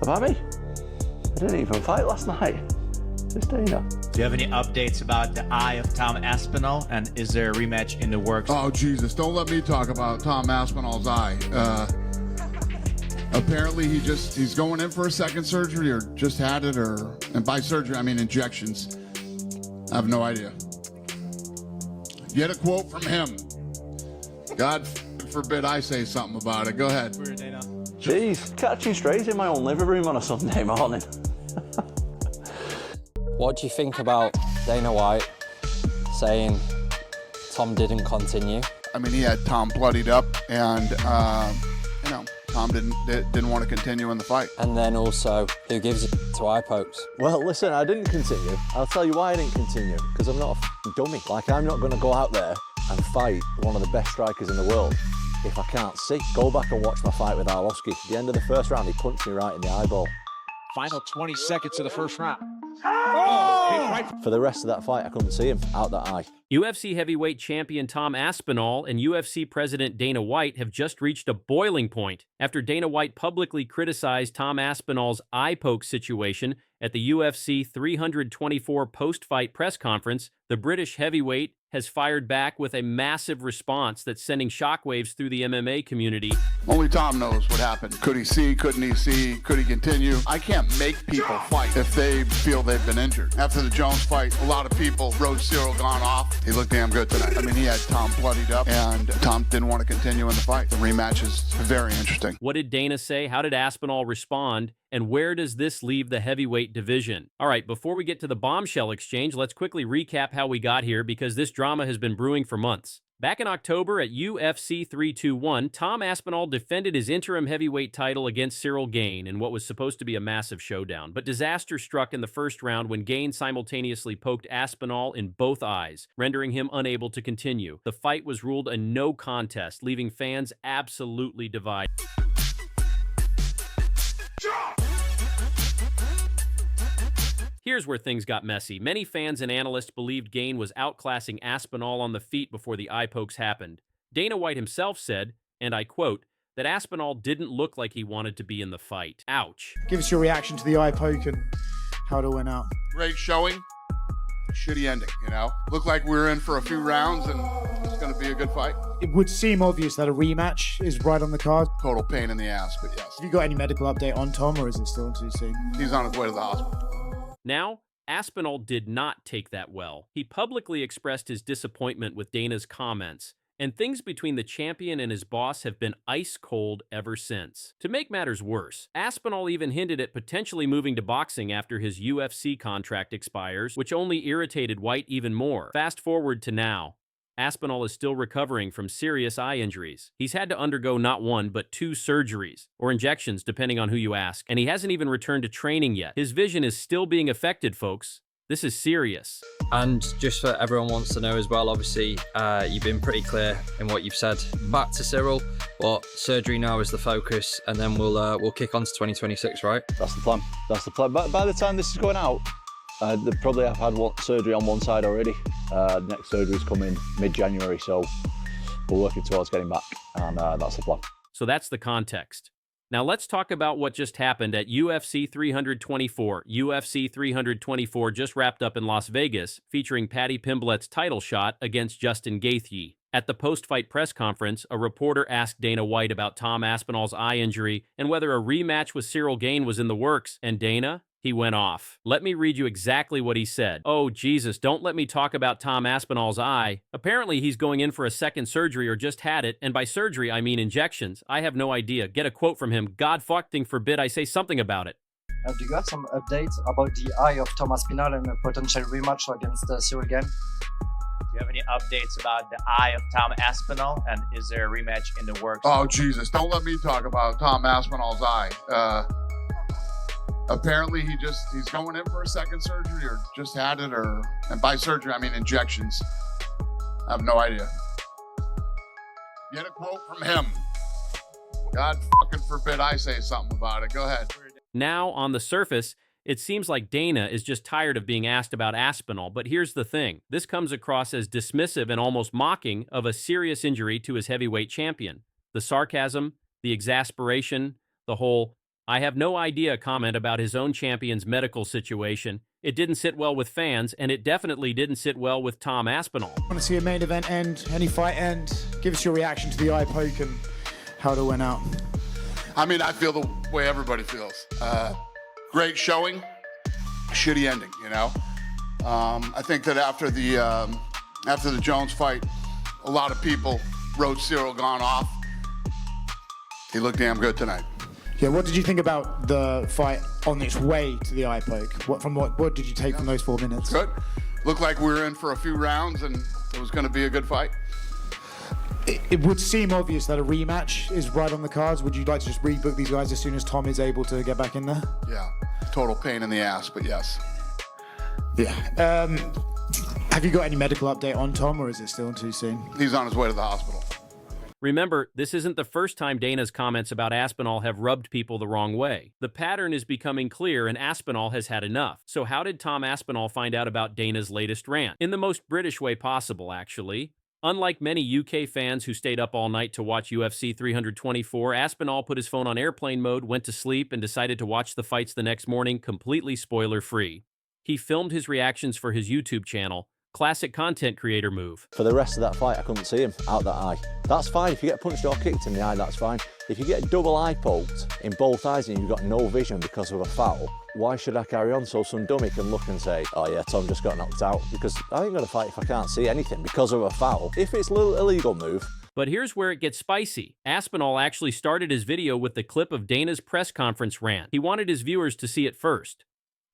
About me? I didn't even fight last night. Just Dana. Do you have any updates about the eye of Tom Aspinall, and is there a rematch in the works? Oh, Jesus, don't let me talk about Tom Aspinall's eye. Apparently he's going in for a second surgery or just had it, and by surgery I mean injections. I have no idea. Get a quote from him. God forbid I say something about it. Go ahead. Jeez, catching strays in my own living room on a Sunday morning. What do you think about Dana White saying Tom didn't continue? I mean, he had Tom bloodied up, and Tom didn't want to continue in the fight. And then also, who gives it to eye pokes? Well, listen, I didn't continue. I'll tell you why I didn't continue. Because I'm not a dummy. Like, I'm not going to go out there and fight one of the best strikers in the world if I can't see. Go back and watch my fight with Arlovski. At the end of the first round, he punched me right in the eyeball. Final 20 seconds of the first round. For the rest of that fight, I couldn't see him out that eye. UFC heavyweight champion Tom Aspinall and UFC president Dana White have just reached a boiling point after Dana White publicly criticized Tom Aspinall's eye poke situation at the UFC 324 post-fight press conference. The British heavyweight has fired back with a massive response that's sending shockwaves through the MMA community. Only Tom knows what happened. Could he see? Couldn't he see? Could he continue? I can't make people fight if they feel they've been injured. After the Jones fight, a lot of people wrote Ciryl Gane off. He looked damn good tonight. I mean, he had Tom bloodied up, and Tom didn't want to continue in the fight. The rematch is very interesting. What did Dana say? How did Aspinall respond? And where does this leave the heavyweight division? All right, before we get to the bombshell exchange, let's quickly recap how we got here because this drama has been brewing for months. Back in October at UFC 321, Tom Aspinall defended his interim heavyweight title against Ciryl Gane in what was supposed to be a massive showdown. But disaster struck in the first round when Gane simultaneously poked Aspinall in both eyes, rendering him unable to continue. The fight was ruled a no contest, leaving fans absolutely divided. Here's where things got messy. Many fans and analysts believed Gane was outclassing Aspinall on the feet before the eye pokes happened. Dana White himself said, and I quote, that Aspinall didn't look like he wanted to be in the fight. Ouch. Give us your reaction to the eye poke and how it all went out. Great showing. Shitty ending, Looked like we were in for a few rounds, and it's going to be a good fight. It would seem obvious that a rematch is right on the card. Total pain in the ass, but yes. Have you got any medical update on Tom, or is it still too soon? He's on his way to the hospital. Now, Aspinall did not take that well. He publicly expressed his disappointment with Dana's comments, and things between the champion and his boss have been ice cold ever since. To make matters worse, Aspinall even hinted at potentially moving to boxing after his UFC contract expires, which only irritated White even more. Fast forward to now. Aspinall is still recovering from serious eye injuries. He's had to undergo not one, but 2 surgeries, or injections depending on who you ask, and he hasn't even returned to training yet. His vision is still being affected, folks. This is serious. And just for everyone wants to know as well, obviously, you've been pretty clear in what you've said. Back to Ciryl, but surgery now is the focus, and then we'll kick on to 2026, right? That's the plan. That's the plan. By the time this is going out, they probably have had surgery on one side already. The next surgery is coming mid-January, so we're working towards getting back, and that's the plan. So that's the context. Now let's talk about what just happened at UFC 324. UFC 324 just wrapped up in Las Vegas, featuring Paddy Pimblett's title shot against Justin Gaethje. At the post-fight press conference, a reporter asked Dana White about Tom Aspinall's eye injury and whether a rematch with Ciryl Gane was in the works, and Dana? He went off. Let me read you exactly what he said. Oh, Jesus, don't let me talk about Tom Aspinall's eye. Apparently, he's going in for a second surgery or just had it, and by surgery, I mean injections. I have no idea. Get a quote from him. God fucking forbid I say something about it. Do you got some updates about the eye of Tom Aspinall and a potential rematch against Ciryl Gane? Do you have any updates about the eye of Tom Aspinall, and is there a rematch in the works? Oh, Jesus, don't let me talk about Tom Aspinall's eye. Apparently he's going in for a second surgery or just had it, and by surgery I mean injections. I have no idea. Get a quote from him. God fucking forbid I say something about it. Go ahead. Now, on the surface, it seems like Dana is just tired of being asked about Aspinall, but here's the thing. This comes across as dismissive and almost mocking of a serious injury to his heavyweight champion. The sarcasm, the exasperation, the whole I have no idea comment about his own champion's medical situation. It didn't sit well with fans, and it definitely didn't sit well with Tom Aspinall. Want to see a main event end, any fight end? Give us your reaction to the eye poke and how it went out. I mean, I feel the way everybody feels. Great showing, shitty ending, you know? I think that after the Jones fight, a lot of people wrote Ciryl Gane off. He looked damn good tonight. Yeah, what did you think about the fight on its way to the eye poke? What did you take from those 4 minutes? Good. Looked like we were in for a few rounds and it was going to be a good fight. It would seem obvious that a rematch is right on the cards. Would you like to just rebook these guys as soon as Tom is able to get back in there? Yeah, total pain in the ass, but yes. Yeah. Have you got any medical update on Tom, or is it still too soon? He's on his way to the hospital. Remember, this isn't the first time Dana's comments about Aspinall have rubbed people the wrong way. The pattern is becoming clear and Aspinall has had enough. So how did Tom Aspinall find out about Dana's latest rant? In the most British way possible, actually. Unlike many UK fans who stayed up all night to watch UFC 324, Aspinall put his phone on airplane mode, went to sleep, and decided to watch the fights the next morning completely spoiler-free. He filmed his reactions for his YouTube channel. Classic content creator move. For the rest of that fight, I couldn't see him out that eye. That's fine. If you get punched or kicked in the eye, that's fine. If you get double eye poked in both eyes and you've got no vision because of a foul, why should I carry on so some dummy can look and say, oh yeah, Tom just got knocked out? Because I ain't going to fight if I can't see anything because of a foul. If it's a little illegal move. But here's where it gets spicy. Aspinall actually started his video with the clip of Dana's press conference rant. He wanted his viewers to see it first.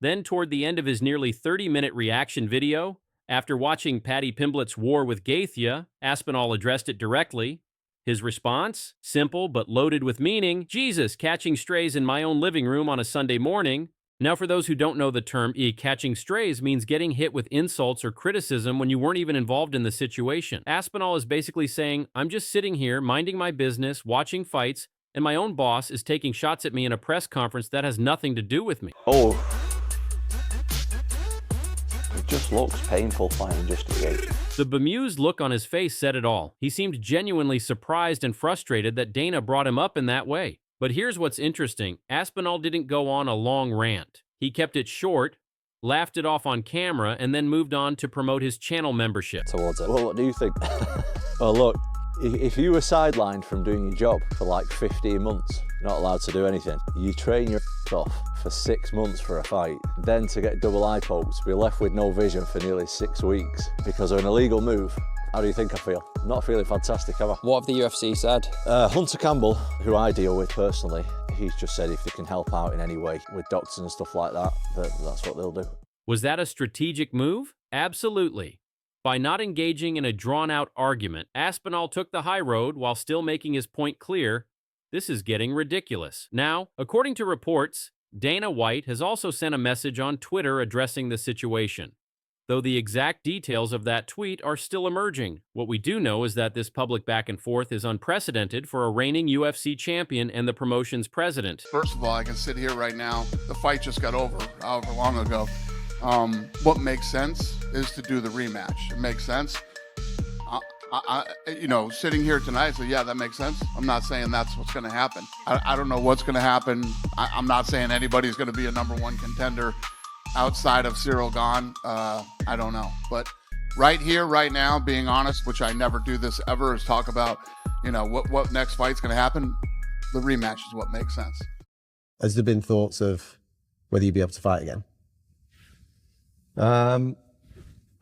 Then toward the end of his nearly 30-minute reaction video, after watching Paddy Pimblett's war with Gaethje, Aspinall addressed it directly. His response? Simple but loaded with meaning. Jesus, catching strays in my own living room on a Sunday morning. Now for those who don't know the term, catching strays means getting hit with insults or criticism when you weren't even involved in the situation. Aspinall is basically saying, I'm just sitting here minding my business, watching fights, and my own boss is taking shots at me in a press conference that has nothing to do with me. Oh. It just looks painful fighting just to gate. The bemused look on his face said it all. He seemed genuinely surprised and frustrated that Dana brought him up in that way. But here's what's interesting. Aspinall didn't go on a long rant. He kept it short, laughed it off on camera, and then moved on to promote his channel membership. Towards it. Well, what do you think? Well, look, if you were sidelined from doing your job for like 15 months, not allowed to do anything, you train your off for 6 months for a fight, then to get double eye poked, to be left with no vision for nearly 6 weeks because of an illegal move. How do you think I feel? Not feeling fantastic, am I? What have the UFC said? Hunter Campbell, who I deal with personally, he's just said if they can help out in any way with doctors and stuff like that, that's what they'll do. Was that a strategic move? Absolutely. By not engaging in a drawn-out argument, Aspinall took the high road while still making his point clear. This is getting ridiculous. Now, according to reports, Dana White has also sent a message on Twitter addressing the situation. Though the exact details of that tweet are still emerging. What we do know is that this public back and forth is unprecedented for a reigning UFC champion and the promotion's president. First of all, I can sit here right now. The fight just got over however long ago. What makes sense is to do the rematch. It makes sense. Sitting here tonight, so yeah, that makes sense. I'm not saying that's what's going to happen. I don't know what's going to happen. I'm not saying anybody's going to be a #1 contender outside of Ciryl Gane. I don't know. But right here, right now, being honest, which I never do this ever, is talk about, what next fight's going to happen. The rematch is what makes sense. Has there been thoughts of whether you'd be able to fight again?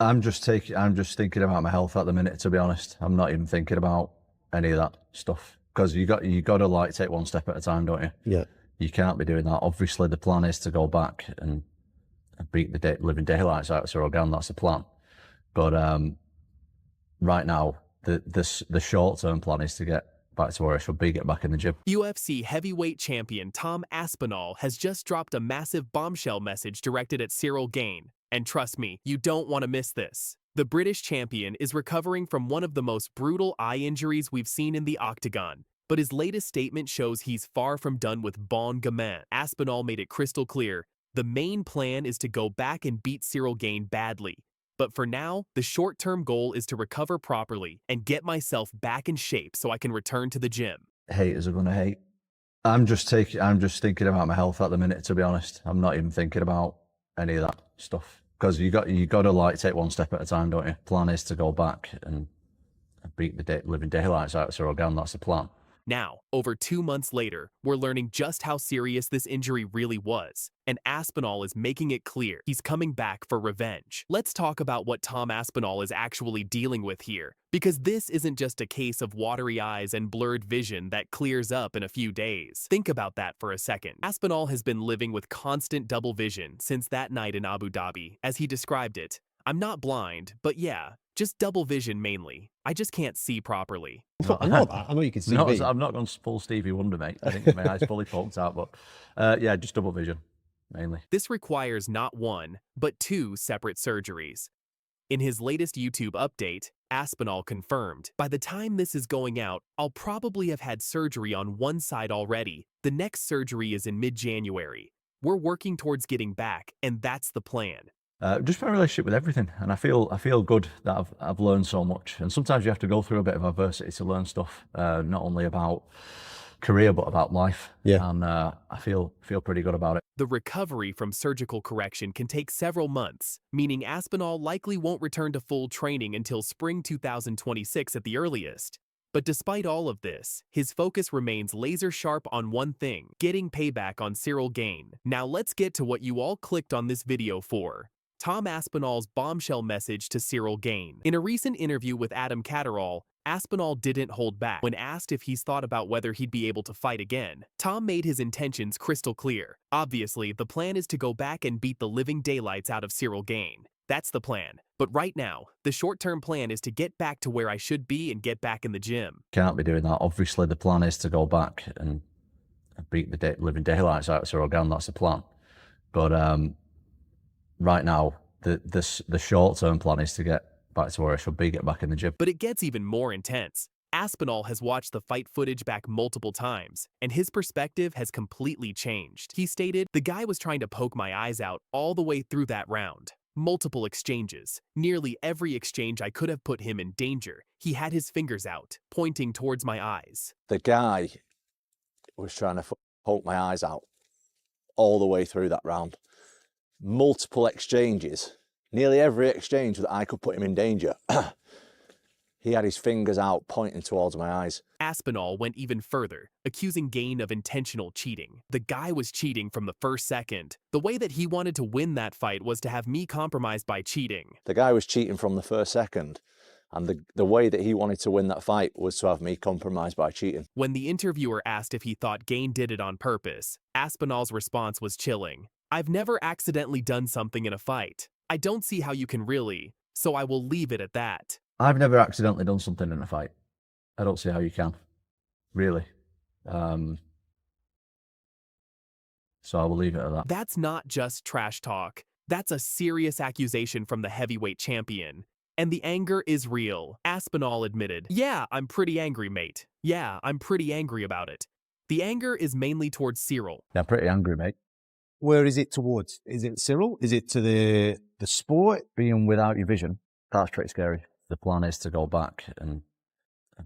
I'm just thinking about my health at the minute, to be honest. I'm not even thinking about any of that stuff because you got to like take one step at a time, don't you? Yeah. You can't be doing that. Obviously, the plan is to go back and beat the living daylights out of Ciryl Gane. That's the plan. But right now, the short-term plan is to get back to where I should be, get back in the gym. UFC heavyweight champion Tom Aspinall has just dropped a massive bombshell message directed at Ciryl Gane. And trust me, you don't want to miss this. The British champion is recovering from one of the most brutal eye injuries we've seen in the octagon. But his latest statement shows he's far from done with bon gamin. Aspinall made it crystal clear. The main plan is to go back and beat Ciryl Gane badly. But for now, the short-term goal is to recover properly and get myself back in shape so I can return to the gym. Haters are going to hate. I'm just thinking about my health at the minute, to be honest. I'm not even thinking about any of that stuff, because you got to like take one step at a time, don't you? Plan is to go back and beat the living daylights out of Ciryl Gane. That's the plan. Now, over 2 months later, we're learning just how serious this injury really was, and Aspinall is making it clear he's coming back for revenge. Let's talk about what Tom Aspinall is actually dealing with here, because this isn't just a case of watery eyes and blurred vision that clears up in a few days. Think about that for a second. Aspinall has been living with constant double vision since that night in Abu Dhabi. As he described it, "I'm not blind, but yeah, just double vision mainly. I just can't see properly." I know that. I know you can see me. I've not gone full Stevie Wonder, mate. I think my eyes fully poked out, but yeah, just double vision, mainly. This requires not one, but 2 separate surgeries. In his latest YouTube update, Aspinall confirmed, "By the time this is going out, I'll probably have had surgery on one side already. The next surgery is in mid-January. We're working towards getting back, and that's the plan." Just my relationship with everything, and I feel good that I've learned so much. And sometimes you have to go through a bit of adversity to learn stuff, not only about career but about life. Yeah. And I feel pretty good about it. The recovery from surgical correction can take several months, meaning Aspinall likely won't return to full training until spring 2026 at the earliest. But despite all of this, his focus remains laser sharp on one thing: getting payback on Ciryl Gane. Now let's get to what you all clicked on this video for: Tom Aspinall's bombshell message to Ciryl Gane. In a recent interview with Adam Catterall, Aspinall didn't hold back. When asked if he's thought about whether he'd be able to fight again, Tom made his intentions crystal clear. Obviously, the plan is to go back and beat the living daylights out of Ciryl Gane. That's the plan. But right now, the short-term plan is to get back to where I should be and get back in the gym. Can't be doing that. Obviously, the plan is to go back and beat the living daylights out of Ciryl Gane. That's the plan. But right now, the short-term plan is to get back to where I should be, get back in the gym. But it gets even more intense. Aspinall has watched the fight footage back multiple times, and his perspective has completely changed. He stated, "The guy was trying to poke my eyes out all the way through that round. Multiple exchanges. Nearly every exchange I could have put him in danger. He had his fingers out, pointing towards my eyes." The guy was trying to poke my eyes out all the way through that round. Multiple exchanges. Nearly every exchange that I could put him in danger. He had his fingers out, pointing towards my eyes. Aspinall went even further, accusing Gane of intentional cheating. "The guy was cheating from the first second. The way that he wanted to win that fight was to have me compromised by cheating." The guy was cheating from the first second, and the way that he wanted to win that fight was to have me compromised by cheating. When the interviewer asked if he thought Gane did it on purpose, Aspinall's response was chilling. "I've never accidentally done something in a fight. I don't see how you can really, so I will leave it at that." I've never accidentally done something in a fight. I don't see how you can, really. So I will leave it at that. That's not just trash talk. That's a serious accusation from the heavyweight champion. And the anger is real. Aspinall admitted, "Yeah, I'm pretty angry, mate. Yeah, I'm pretty angry about it." The anger is mainly towards Ciryl. Yeah, I'm pretty angry, mate. Where is it towards? Is it Ciryl? Is it to the sport? Being without your vision, that's pretty scary. The plan is to go back and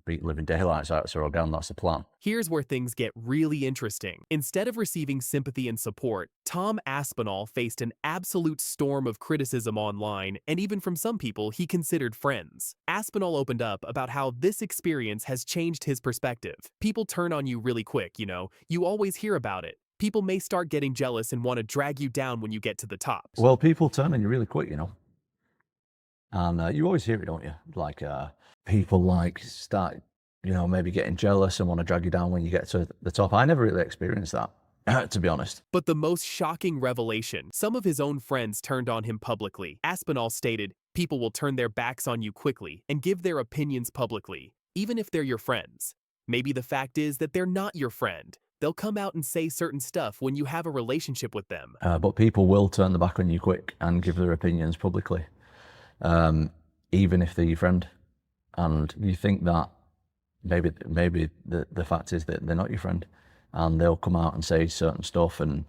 beat living daylights out of Ciryl Gane. That's the plan. Here's where things get really interesting. Instead of receiving sympathy and support, Tom Aspinall faced an absolute storm of criticism online, and even from some people he considered friends. Aspinall opened up about how this experience has changed his perspective. People turn on you really quick, you know. You always hear about it. People may start getting jealous and want to drag you down when you get to the top. Well, people turn on you really quick, you know. And you always hear it, don't you? Like people like start, you know, maybe getting jealous and want to drag you down when you get to the top. I never really experienced that, to be honest. But the most shocking revelation, some of his own friends turned on him publicly. Aspinall stated, "People will turn their backs on you quickly and give their opinions publicly, even if they're your friends. Maybe the fact is that they're not your friend. They'll come out and say certain stuff when you have a relationship with them." But people will turn their back on you quick and give their opinions publicly. Even if they're your friend, and you think that maybe the fact is that they're not your friend, and they'll come out and say certain stuff and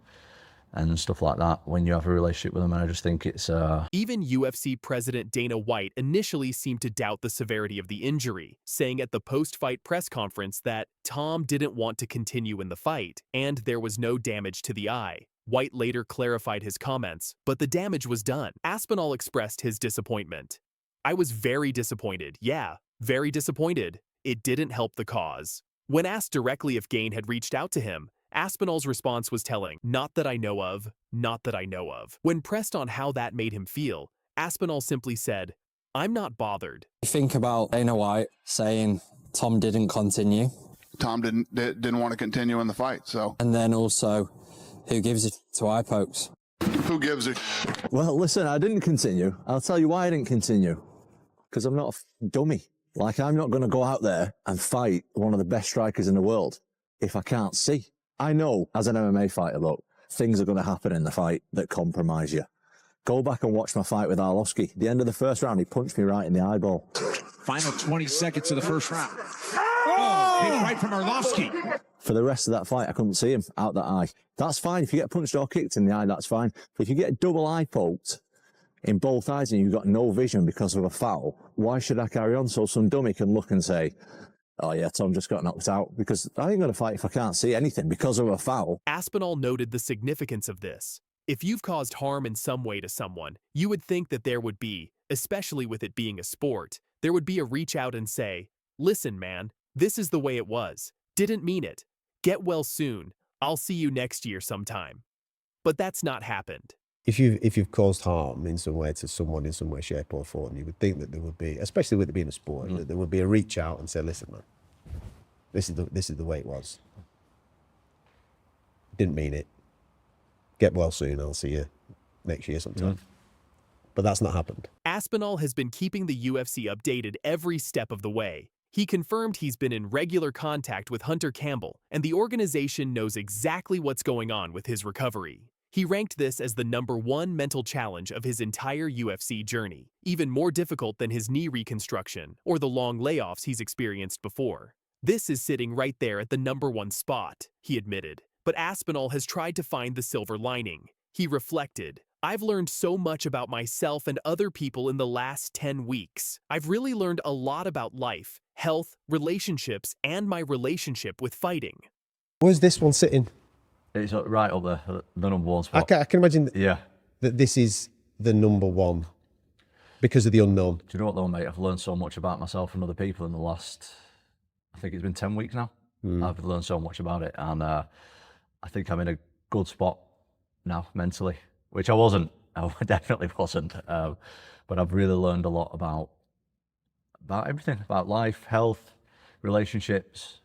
and stuff like that when you have a relationship with them. And I just think it's Even UFC President Dana White initially seemed to doubt the severity of the injury, saying at the post-fight press conference that Tom didn't want to continue in the fight and there was no damage to the eye. White later clarified his comments, but the damage was done. Aspinall expressed his disappointment. "I was very disappointed. Yeah, very disappointed. It didn't help the cause." When asked directly if Gane had reached out to him, Aspinall's response was telling, "Not that I know of, not that I know of." When pressed on how that made him feel, Aspinall simply said, "I'm not bothered." Think about Dana White saying Tom didn't continue. Tom didn't want to continue in the fight, so. And then also, who gives it to eye pokes? Who gives it? Well, listen, I didn't continue. I'll tell you why I didn't continue. Because I'm not a dummy. Like, I'm not going to go out there and fight one of the best strikers in the world if I can't see. I know, as an MMA fighter, look, things are going to happen in the fight that compromise you. Go back and watch my fight with Arlovski. The end of the first round, he punched me right in the eyeball. Final 20 seconds of the first round. Oh, big right from Arlovski. For the rest of that fight, I couldn't see him out that eye. That's fine. If you get punched or kicked in the eye, that's fine. But if you get double eye poked in both eyes and you've got no vision because of a foul, why should I carry on? So some dummy can look and say, "Oh yeah, Tom just got knocked out," because I ain't going to fight if I can't see anything because of a foul. Aspinall noted the significance of this. If you've caused harm in some way to someone, you would think that there would be, especially with it being a sport, there would be a reach out and say, "Listen, man, this is the way it was. Didn't mean it. Get well soon. I'll see you next year sometime." But that's not happened. If you've caused harm in some way to someone in some way, shape or form, you would think that there would be, especially with it being a sport, that there would be a reach out and say, "Listen, man, this is the way it was. Didn't mean it. Get well soon. I'll see you next year sometime." But that's not happened. Aspinall has been keeping the UFC updated every step of the way. He confirmed he's been in regular contact with Hunter Campbell, and the organization knows exactly what's going on with his recovery. He ranked this as the #1 mental challenge of his entire UFC journey, even more difficult than his knee reconstruction or the long layoffs he's experienced before. This is sitting right there at the #1 spot, he admitted. But Aspinall has tried to find the silver lining. He reflected, "I've learned so much about myself and other people in the last 10 weeks. I've really learned a lot about life, health, relationships, and my relationship with fighting." Where's this one sitting? It's right up there, the #1 spot. I can imagine Yeah. that this is the #1 because of the unknown. Do you know what though, mate? I've learned so much about myself and other people in the last, I think it's been 10 weeks now. I've learned so much about it, and I think I'm in a good spot now mentally, which I wasn't. I definitely wasn't. But I've really learned a lot about everything, about life, health, relationships.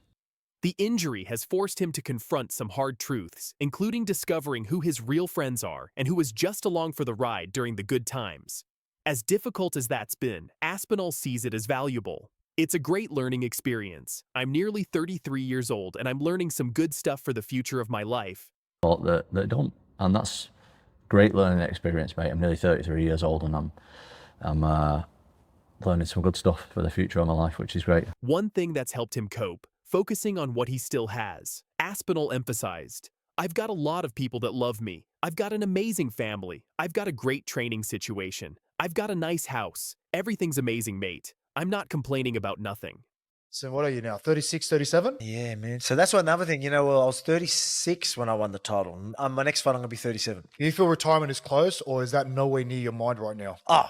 The injury has forced him to confront some hard truths, including discovering who his real friends are and who was just along for the ride during the good times. As difficult as that's been, Aspinall sees it as valuable. "It's a great learning experience. I'm nearly 33 years old and I'm learning some good stuff for the future of my life." That don't, and that's great learning experience, mate. I'm nearly 33 years old and I'm learning some good stuff for the future of my life, which is great. One thing that's helped him cope, focusing on what he still has. Aspinall emphasized, "I've got a lot of people that love me. I've got an amazing family. I've got a great training situation. I've got a nice house. Everything's amazing, mate. I'm not complaining about nothing." So what are you now, 36, 37? Yeah, man. So that's another thing. Well, I was 36 when I won the title. My next fight, I'm going to be 37. Do you feel retirement is close, or is that nowhere near your mind right now? Oh,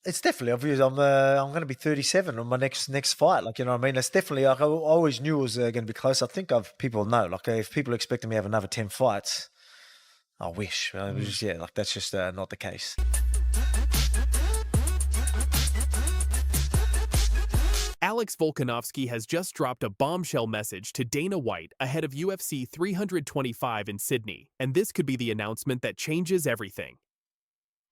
it's definitely obvious. I'm going to be 37 on my next fight. Like, you know what I mean? It's definitely, like, I always knew it was going to be close. I think people know. Like, if people expecting me to have another 10 fights, I wish. That's just not the case. Alex Volkanovski has just dropped a bombshell message to Dana White ahead of UFC 325 in Sydney, and this could be the announcement that changes everything.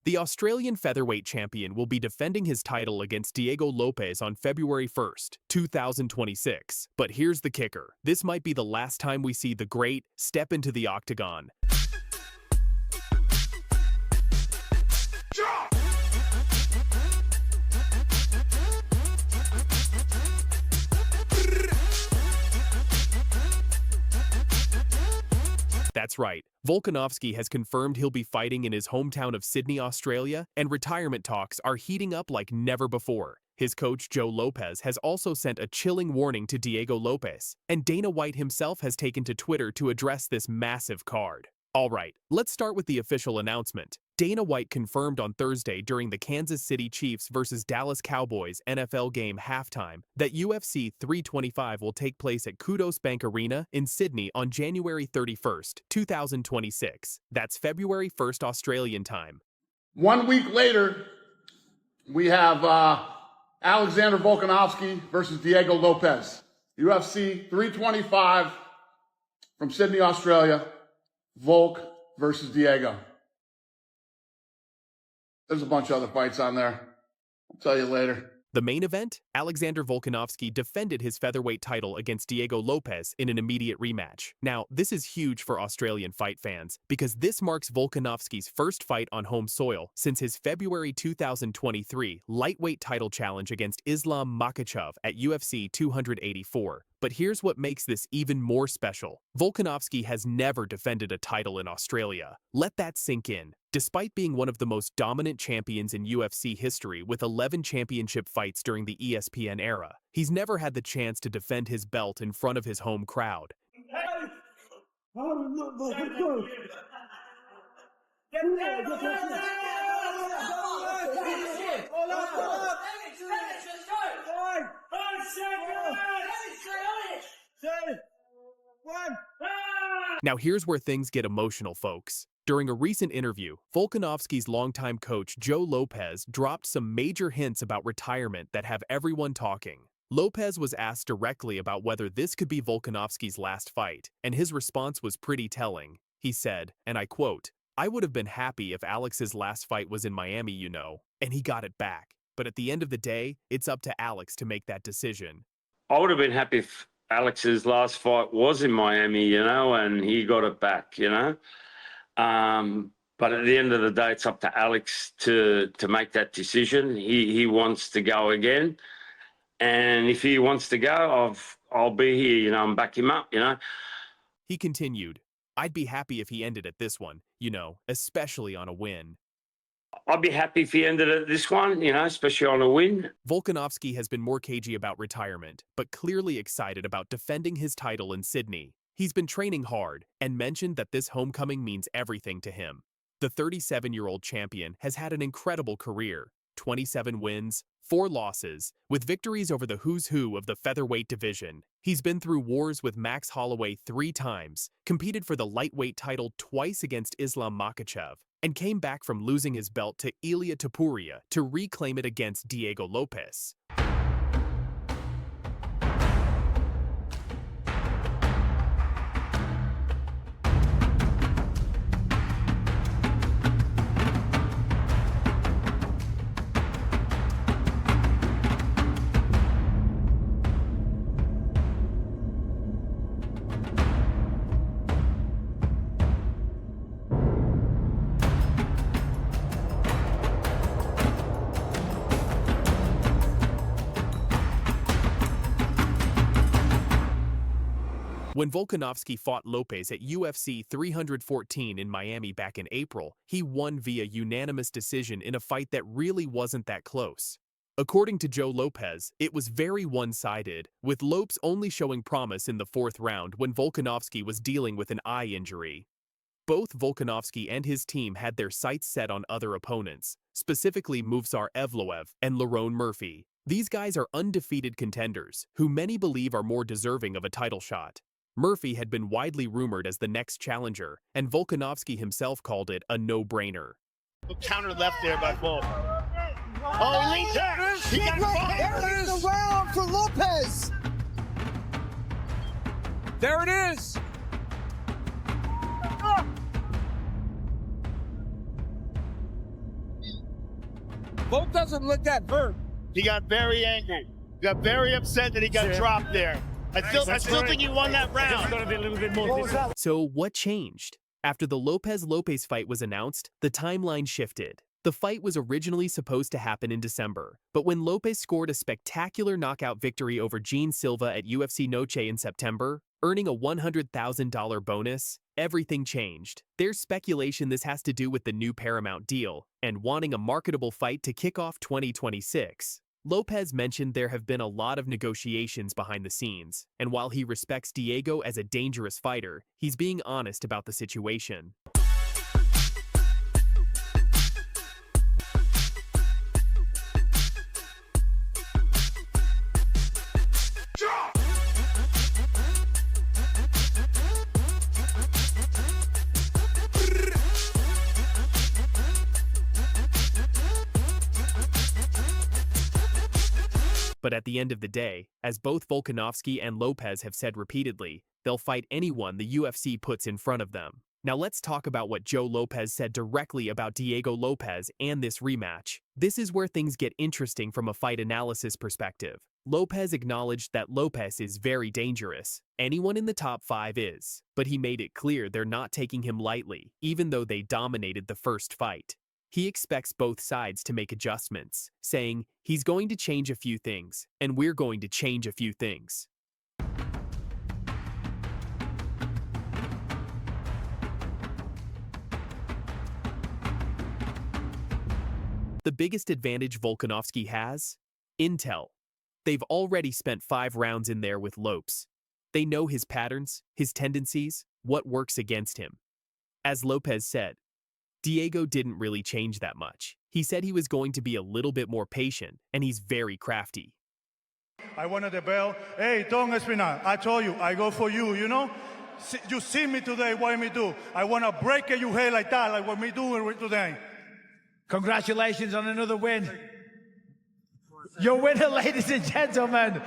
The Australian featherweight champion will be defending his title against Diego Lopez on February 1st, 2026. But here's the kicker. This might be the last time we see the great step into the octagon. That's That's right. Volkanovski has confirmed he'll be fighting in his hometown of Sydney, Australia, and retirement talks are heating up like never before. His coach, Joe Lopez, has also sent a chilling warning to Diego Lopez, and Dana White himself has taken to Twitter to address this massive card. All right, let's start with the official announcement. Dana White confirmed on Thursday during the Kansas City Chiefs versus Dallas Cowboys NFL game halftime that UFC 325 will take place at Kudos Bank Arena in Sydney on January 31st, 2026. That's February 1st Australian time. 1 week later, we have Alexander Volkanovski versus Diego Lopez. UFC 325 from Sydney, Australia. Volk versus Diego. There's a bunch of other fights on there. I'll tell you later. The main event, Alexander Volkanovski defended his featherweight title against Diego Lopez in an immediate rematch. Now, this is huge for Australian fight fans because this marks Volkanovski's first fight on home soil since his February 2023 lightweight title challenge against Islam Makhachev at UFC 284. But here's what makes this even more special. Volkanovski has never defended a title in Australia. Let that sink in. Despite being one of the most dominant champions in UFC history with 11 championship fights during the ESPN era, he's never had the chance to defend his belt in front of his home crowd. Now here's where things get emotional, folks. During a recent interview, Volkanovski's longtime coach Joe Lopez dropped some major hints about retirement that have everyone talking. Lopez was asked directly about whether this could be Volkanovski's last fight, and his response was pretty telling. He said, and I quote, "I would have been happy if Alex's last fight was in Miami, you know, and he got it back. But at the end of the day, it's up to Alex to make that decision." I would have been happy if Alex's last fight was in Miami, you know, and he got it back, you know. But at the end of the day, it's up to Alex to make that decision. He wants to go again. And if he wants to go, I'll be here, you know, and back him up, you know. He continued, "I'd be happy if he ended at this one, you know, especially on a win." I'd be happy if he ended at this one, you know, especially on a win. Volkanovski has been more cagey about retirement, but clearly excited about defending his title in Sydney. He's been training hard and mentioned that this homecoming means everything to him. The 37-year-old champion has had an incredible career, 27 wins, 4 losses, with victories over the who's who of the featherweight division. He's been through wars with Max Holloway 3 times, competed for the lightweight title twice against Islam Makhachev, and came back from losing his belt to Ilia Topuria to reclaim it against Diego Lopez. When Volkanovski fought Lopez at UFC 314 in Miami back in April, he won via unanimous decision in a fight that really wasn't that close. According to Joe Lopez, it was very one-sided, with Lopes only showing promise in the 4th round when Volkanovski was dealing with an eye injury. Both Volkanovski and his team had their sights set on other opponents, specifically Movsar Evloev and Lerone Murphy. These guys are undefeated contenders, who many believe are more deserving of a title shot. Murphy had been widely rumored as the next challenger, and Volkanovski himself called it a no-brainer. Counter left there by Volk. Oh, he leads He got There it is! Around for Lopez! There it is! Volk doesn't look that hurt. He got very angry. Got very upset that he got dropped there. I still think he won that round. It's going to be a little bit more. So what changed? After the Lopez-Lopez fight was announced, the timeline shifted. The fight was originally supposed to happen in December, but when Lopez scored a spectacular knockout victory over Gene Silva at UFC Noche in September, Earning a $100,000 bonus, everything changed. There's speculation this has to do with the new Paramount deal and wanting a marketable fight to kick off 2026. Lopez mentioned there have been a lot of negotiations behind the scenes, and while he respects Diego as a dangerous fighter, he's being honest about the situation. But at the end of the day, as both Volkanovski and Lopez have said repeatedly, they'll fight anyone the UFC puts in front of them. Now let's talk about what Joe Lopez said directly about Diego Lopez and this rematch. This is where things get interesting from a fight analysis perspective. Lopez acknowledged that Lopez is very dangerous. Anyone in the top 5 is. But he made it clear they're not taking him lightly, even though they dominated the first fight. He expects both sides to make adjustments, saying, he's going to change a few things, and we're going to change a few things. The biggest advantage Volkanovski has? Intel. They've already spent 5 rounds in there with Lopes. They know his patterns, his tendencies, what works against him. As Lopez said, Diego didn't really change that much. He said he was going to be a little bit more patient, and he's very crafty. I wanted the bell. Hey, Tom Aspinall, I told you, I go for you, you know? You see me today, what me do? I want to break your head like that, like what me doing today. Congratulations on another win. Your winner, ladies and gentlemen,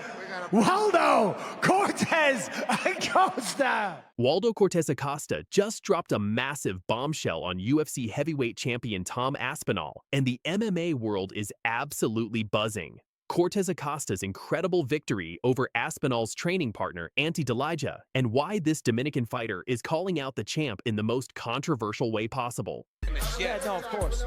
Waldo Cortez Acosta. Waldo Cortez Acosta just dropped a massive bombshell on UFC heavyweight champion Tom Aspinall, and the MMA world is absolutely buzzing. Cortez Acosta's incredible victory over Aspinall's training partner, Ante Delija, and why this Dominican fighter is calling out the champ in the most controversial way possible. Yeah, no, of course.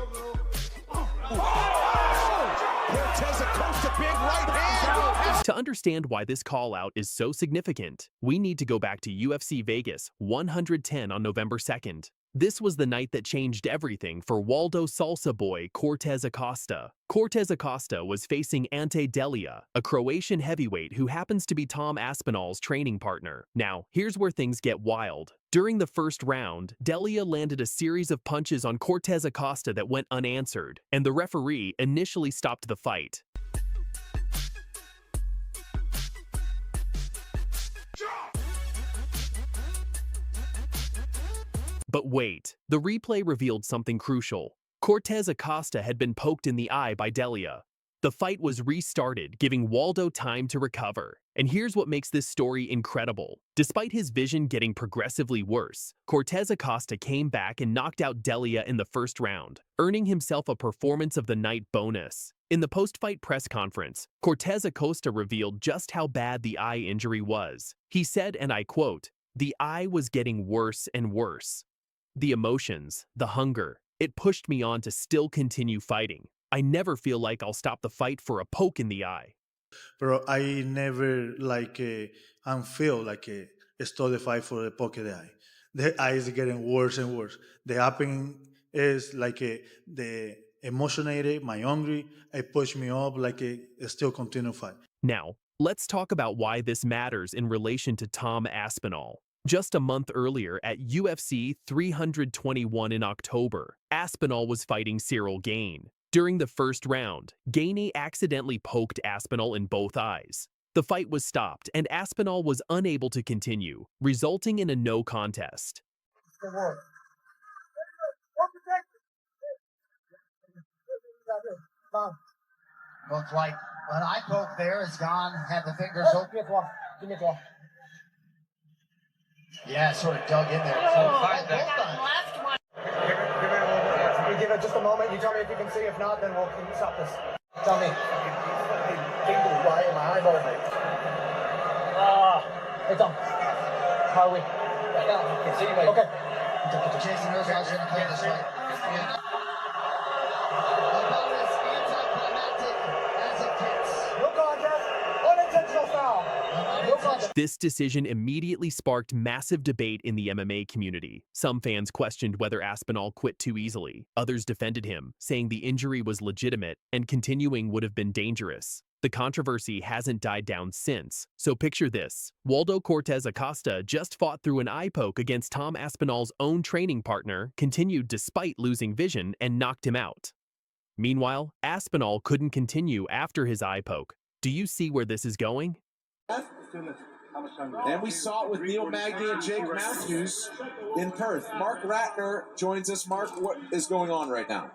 Cortez Acosta, big right hand. To understand why this call-out is so significant, we need to go back to UFC Vegas 110 on November 2nd. This was the night that changed everything for Waldo Salsa Boy Cortez Acosta. Cortez Acosta was facing Ante Delija, a Croatian heavyweight who happens to be Tom Aspinall's training partner. Now, here's where things get wild. During the first round, Delija landed a series of punches on Cortez Acosta that went unanswered, and the referee initially stopped the fight. But wait, the replay revealed something crucial. Cortez Acosta had been poked in the eye by Delija. The fight was restarted, giving Waldo time to recover. And here's what makes this story incredible. Despite his vision getting progressively worse, Cortez Acosta came back and knocked out Delija in the first round, earning himself a Performance of the Night bonus. In the post-fight press conference, Cortez Acosta revealed just how bad the eye injury was. He said, and I quote, "The eye was getting worse and worse. The emotions, the hunger, it pushed me on to still continue fighting. I never feel like I'll stop the fight for a poke in the eye." But I never feel like stop the fight for a poke in the eye. The eye is getting worse and worse. The happening is the emotionated, my hungry, it pushed me up still continue fight. Now, let's talk about why this matters in relation to Tom Aspinall. Just a month earlier at UFC 321 in October, Aspinall was fighting Ciryl Gane. During the first round, Gane accidentally poked Aspinall in both eyes. The fight was stopped and Aspinall was unable to continue, resulting in a no contest. Looks like what I poked there is gone, had the fingers open. Give me a claw. Yeah, sort of dug in there. We give it just a moment. You tell me if you can see. If not, then we'll stop this. Tell me. Right in my eyeball. Hey, Tom. How are we? Right now. I can see you, mate. Okay. Jason knows how to play this fight. No contest. Unintentional foul. No contest. This decision immediately sparked massive debate in the MMA community. Some fans questioned whether Aspinall quit too easily. Others defended him, saying the injury was legitimate and continuing would have been dangerous. The controversy hasn't died down since, so picture this. Waldo Cortez Acosta just fought through an eye poke against Tom Aspinall's own training partner, continued despite losing vision, and knocked him out. Meanwhile, Aspinall couldn't continue after his eye poke. Do you see where this is going? And we saw it with Neil Magny and Jake Matthews in Perth. Mark Ratner joins us. Mark, what is going on right now?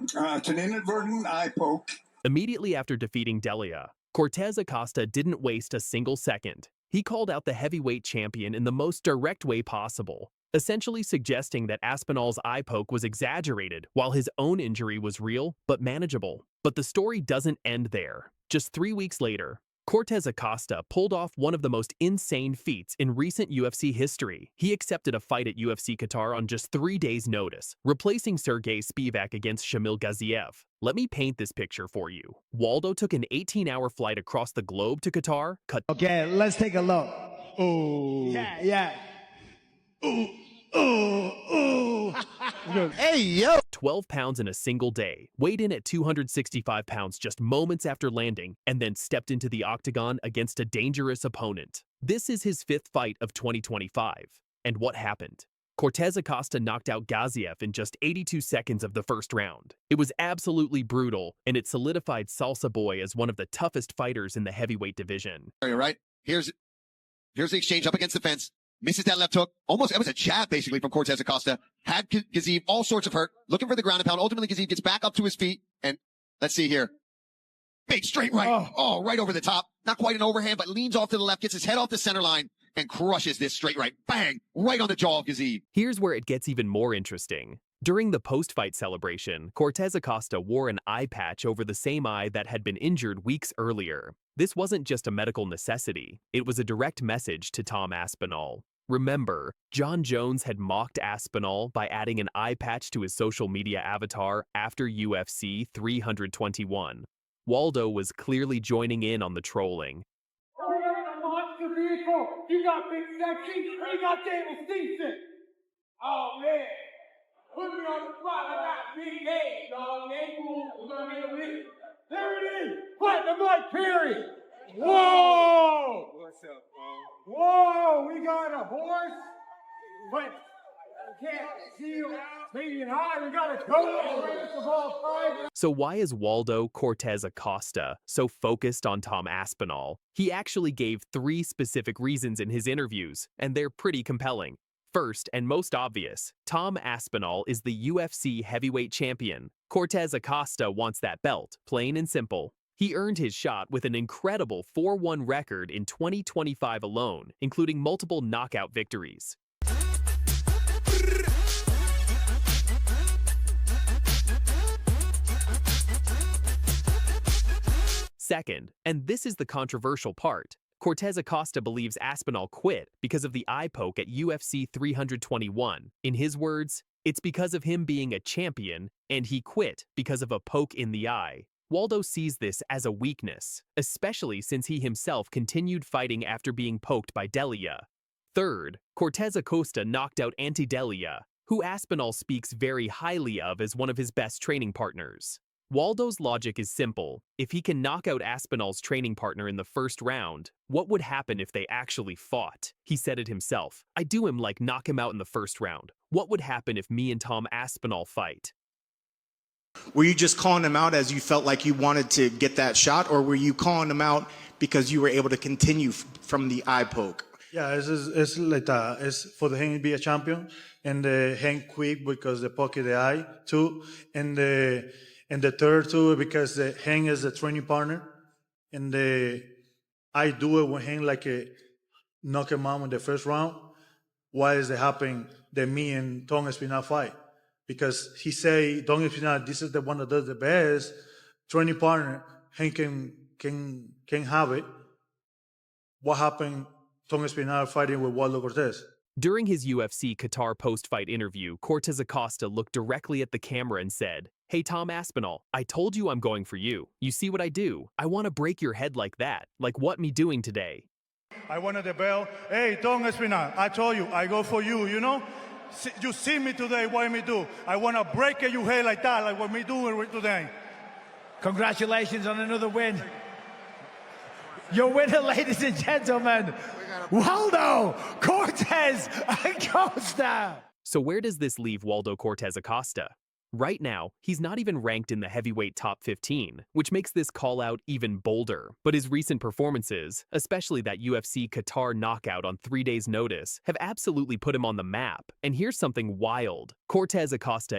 It's an inadvertent eye poke. Immediately after defeating Delia, Cortez Acosta didn't waste a single second. He called out the heavyweight champion in the most direct way possible, essentially suggesting that Aspinall's eye poke was exaggerated while his own injury was real but manageable. But the story doesn't end there. Just 3 weeks later, Cortez Acosta pulled off one of the most insane feats in recent UFC history. He accepted a fight at UFC Qatar on just 3 days' notice, replacing Sergey Spivak against Shamil Gaziev. Let me paint this picture for you. Waldo took an 18-hour flight across the globe to Qatar. Okay, let's take a look. Oh. Yeah. Ooh. Hey, yo! 12 pounds in a single day, weighed in at 265 pounds just moments after landing, and then stepped into the octagon against a dangerous opponent. This is his 5th fight of 2025. And what happened? Cortez Acosta knocked out Gaziev in just 82 seconds of the first round. It was absolutely brutal, and it solidified Salsa Boy as one of the toughest fighters in the heavyweight division. All right, here's the exchange up against the fence. Misses that left hook. Almost, it was a jab basically from Cortez Acosta. Had Gaziev all sorts of hurt. Looking for the ground and pound. Ultimately, Gaziev gets back up to his feet. And let's see here. Big straight right. Oh, right over the top. Not quite an overhand, but leans off to the left, gets his head off the center line, and crushes this straight right. Bang! Right on the jaw of Gaziev. Here's where it gets even more interesting. During the post-fight celebration, Cortez Acosta wore an eye patch over the same eye that had been injured weeks earlier. This wasn't just a medical necessity. It was a direct message to Tom Aspinall. Remember, John Jones had mocked Aspinall by adding an eye patch to his social media avatar after UFC 321. Waldo was clearly joining in on the trolling. Monster vehicle. You got big sexy. You got table season. Oh man, put me on the spot. I got big A, dog. Ain't cool. We're gonna get a win. There it is. Platinum Mike Perry. Whoa! What's up, bro? Whoa! We got a horse. But I can't see you maybe high. We got a coach. Of all time. So why is Waldo Cortez Acosta so focused on Tom Aspinall? He actually gave 3 specific reasons in his interviews, and they're pretty compelling. First, and most obvious, Tom Aspinall is the UFC heavyweight champion. Cortez Acosta wants that belt, plain and simple. He earned his shot with an incredible 4-1 record in 2025 alone, including multiple knockout victories. Second, and this is the controversial part, Cortez Acosta believes Aspinall quit because of the eye poke at UFC 321. In his words, it's because of him being a champion, and he quit because of a poke in the eye. Waldo sees this as a weakness, especially since he himself continued fighting after being poked by Delia. Third, Cortez Acosta knocked out Delia, who Aspinall speaks very highly of as one of his best training partners. Waldo's logic is simple. If he can knock out Aspinall's training partner in the first round, what would happen if they actually fought? He said it himself. I do him like knock him out in the first round. What would happen if me and Tom Aspinall fight? Were you just calling him out as you felt like you wanted to get that shot, or were you calling him out because you were able to continue from the eye poke? Yeah, it's like that. It's for the hang to be a champion, and the hang quick because the poke the eye too, and the third too because the hang is the training partner, and I do it when hang like a knock him out in the first round. Why is it happening that me and Tom Aspinall fight? Because he say Tom Aspinall, this is the one that does the best training partner. Hank can have it. What happened? Tom Aspinall fighting with Waldo Cortez. During his UFC Qatar post-fight interview, Cortez Acosta looked directly at the camera and said, "Hey Tom Aspinall, I told you I'm going for you. You see what I do? I want to break your head like that. Like what me doing today?" I wanted the belt. Hey, Tom Aspinall, I told you, I go for you, you know? You see me today, what me do? I want to break your head like that, like what me do today. Congratulations on another win. Your winner, ladies and gentlemen, Waldo Cortez Acosta. So where does this leave Waldo Cortez Acosta? Right now, he's not even ranked in the heavyweight top 15, which makes this call-out even bolder. But his recent performances, especially that UFC Qatar knockout on 3 days' notice, have absolutely put him on the map. And here's something wild. Cortez Acosta